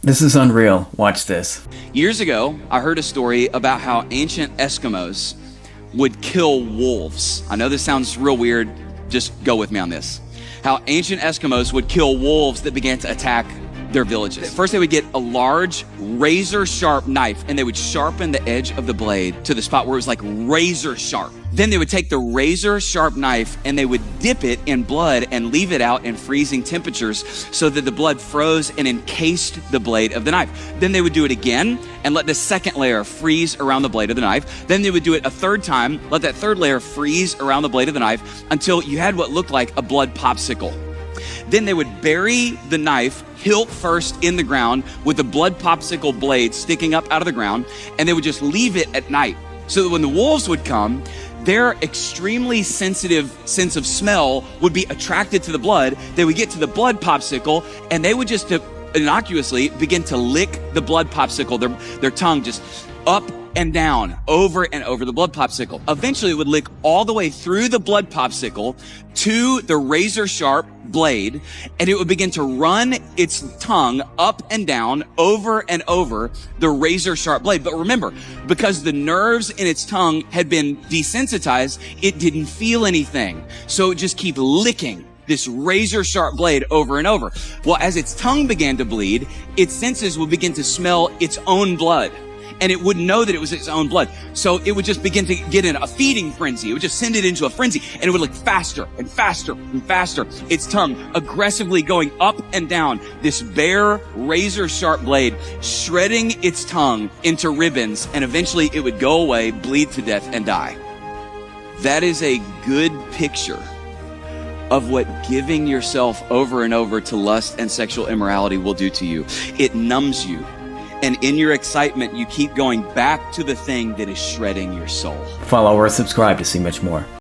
This is unreal. Watch this. Years ago, I heard a story about how ancient Eskimos would kill wolves. I know this sounds real weird. Just go with me on this. How ancient Eskimos would kill wolves that began to attack their villages. First, they would get a large razor sharp knife and they would sharpen the edge of the blade to the spot where it was like razor sharp. Then they would take the razor sharp knife and they would dip it in blood and leave it out in freezing temperatures so that the blood froze and encased the blade of the knife. Then they would do it again and let the second layer freeze around the blade of the knife. Then they would do it a third time, let that third layer freeze around the blade of the knife until you had what looked like a blood popsicle. Then they would bury the knife hilt first in the ground with the blood popsicle blade sticking up out of the ground, and they would just leave it at night so that when the wolves would come, their extremely sensitive sense of smell would be attracted to the blood. They would get to the blood popsicle and they would just innocuously begin to lick the blood popsicle, their tongue just up and down, over and over the blood popsicle. Eventually it would lick all the way through the blood popsicle to the razor sharp blade, and it would begin to run its tongue up and down, over and over the razor sharp blade. But remember, because the nerves in its tongue had been desensitized, it didn't feel anything. So it would just keep licking this razor sharp blade over and over. Well, as its tongue began to bleed, its senses would begin to smell its own blood. And it wouldn't know that it was its own blood. So it would just begin to get in a feeding frenzy. It would just send it into a frenzy. And it would look faster and faster and faster. Its tongue aggressively going up and down this bare razor sharp blade, shredding its tongue into ribbons. And eventually it would go away, bleed to death, and die. That is a good picture of what giving yourself over and over to lust and sexual immorality will do to you. It numbs you. And in your excitement, you keep going back to the thing that is shredding your soul. Follow or subscribe to see much more.